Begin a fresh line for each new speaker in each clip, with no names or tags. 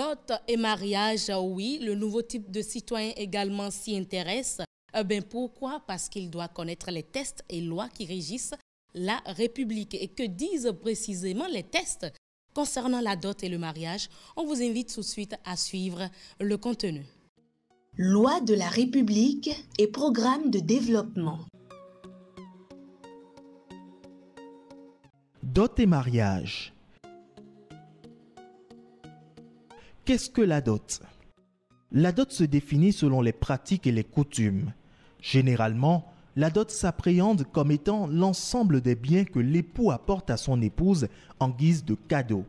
Dot et mariage, oui, le nouveau type de citoyen également s'y intéresse. Pourquoi? Parce qu'il doit connaître les tests et lois qui régissent la République. Et que disent précisément les tests concernant la dot et le mariage? On vous invite tout de suite à suivre le contenu.
Loi de la République et programme de développement.
Dot et mariage. Qu'est-ce que la dot? La dot se définit selon les pratiques et les coutumes. Généralement, la dot s'appréhende comme étant l'ensemble des biens que l'époux apporte à son épouse en guise de cadeau.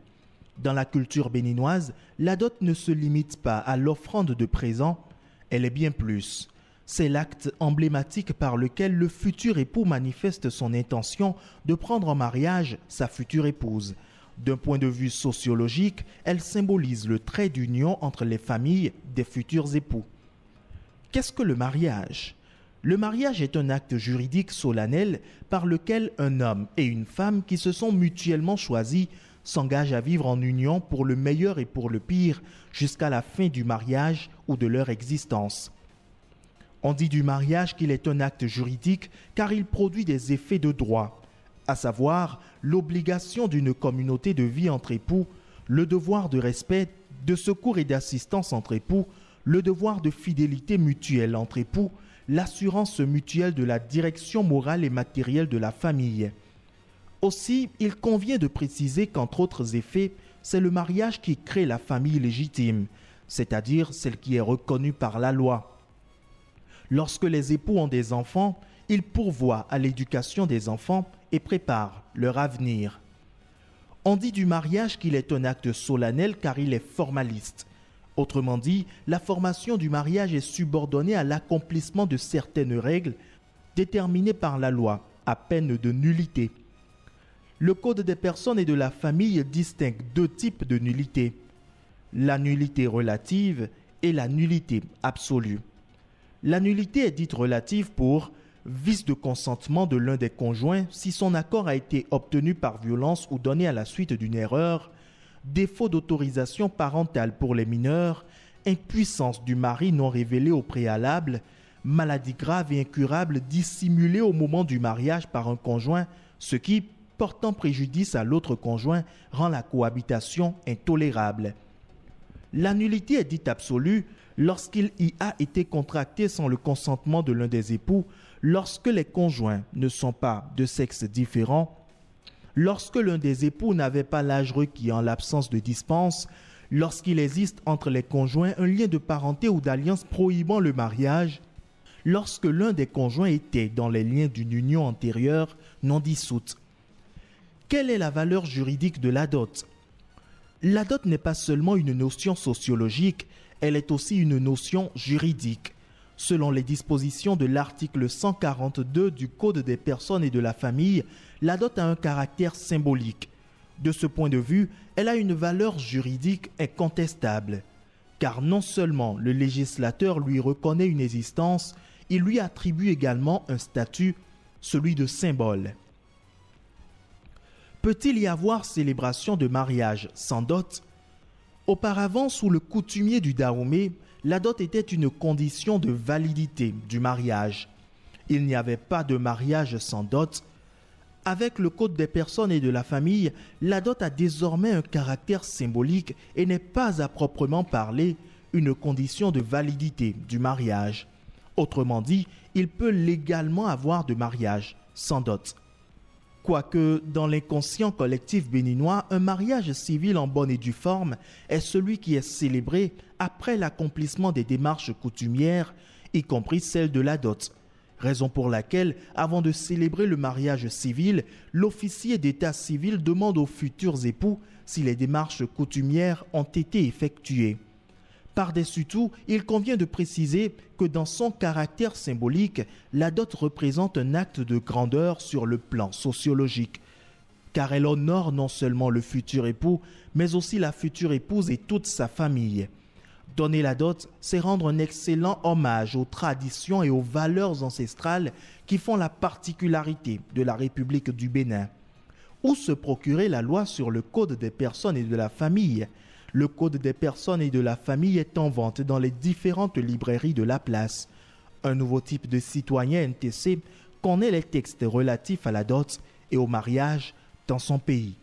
Dans la culture béninoise, la dot ne se limite pas à l'offrande de présents, elle est bien plus. C'est l'acte emblématique par lequel le futur époux manifeste son intention de prendre en mariage sa future épouse. D'un point de vue sociologique, elle symbolise le trait d'union entre les familles des futurs époux. Qu'est-ce que le mariage? Le mariage est un acte juridique solennel par lequel un homme et une femme qui se sont mutuellement choisis s'engagent à vivre en union pour le meilleur et pour le pire jusqu'à la fin du mariage ou de leur existence. On dit du mariage qu'il est un acte juridique car il produit des effets de droit, à savoir l'obligation d'une communauté de vie entre époux, le devoir de respect, de secours et d'assistance entre époux, le devoir de fidélité mutuelle entre époux, l'assurance mutuelle de la direction morale et matérielle de la famille. Aussi, il convient de préciser qu'entre autres effets, c'est le mariage qui crée la famille légitime, c'est-à-dire celle qui est reconnue par la loi. Lorsque les époux ont des enfants, ils pourvoient à l'éducation des enfants et préparent leur avenir. On dit du mariage qu'il est un acte solennel car il est formaliste. Autrement dit, la formation du mariage est subordonnée à l'accomplissement de certaines règles déterminées par la loi, à peine de nullité. Le Code des personnes et de la famille distingue deux types de nullité, la nullité relative et la nullité absolue. La nullité est dite relative pour vice de consentement de l'un des conjoints si son accord a été obtenu par violence ou donné à la suite d'une erreur, défaut d'autorisation parentale pour les mineurs, impuissance du mari non révélée au préalable, maladie grave et incurable dissimulée au moment du mariage par un conjoint, ce qui, portant préjudice à l'autre conjoint, rend la cohabitation intolérable. La nullité est dite absolue lorsqu'il y a été contracté sans le consentement de l'un des époux, lorsque les conjoints ne sont pas de sexe différent, lorsque l'un des époux n'avait pas l'âge requis en l'absence de dispense, lorsqu'il existe entre les conjoints un lien de parenté ou d'alliance prohibant le mariage, lorsque l'un des conjoints était dans les liens d'une union antérieure non dissoute. Quelle est la valeur juridique de la dot? La dot n'est pas seulement une notion sociologique, elle est aussi une notion juridique. Selon les dispositions de l'article 142 du Code des personnes et de la famille, la dot a un caractère symbolique. De ce point de vue, elle a une valeur juridique incontestable, car non seulement le législateur lui reconnaît une existence, il lui attribue également un statut, celui de symbole. Peut-il y avoir célébration de mariage sans dot? Auparavant, sous le coutumier du Dahomey, la dot était une condition de validité du mariage. Il n'y avait pas de mariage sans dot. Avec le Code des personnes et de la famille, la dot a désormais un caractère symbolique et n'est pas à proprement parler une condition de validité du mariage. Autrement dit, il peut légalement avoir de mariage sans dot. Quoique, dans l'inconscient collectif béninois, un mariage civil en bonne et due forme est celui qui est célébré après l'accomplissement des démarches coutumières, y compris celle de la dot. Raison pour laquelle, avant de célébrer le mariage civil, l'officier d'état civil demande aux futurs époux si les démarches coutumières ont été effectuées. Par-dessus tout, il convient de préciser que dans son caractère symbolique, la dot représente un acte de grandeur sur le plan sociologique, car elle honore non seulement le futur époux, mais aussi la future épouse et toute sa famille. Donner la dot, c'est rendre un excellent hommage aux traditions et aux valeurs ancestrales qui font la particularité de la République du Bénin. Où se procurer la loi sur le Code des personnes et de la famille? Le Code des personnes et de la famille est en vente dans les différentes librairies de la place. Un nouveau type de citoyen NTC connaît les textes relatifs à la dot et au mariage dans son pays.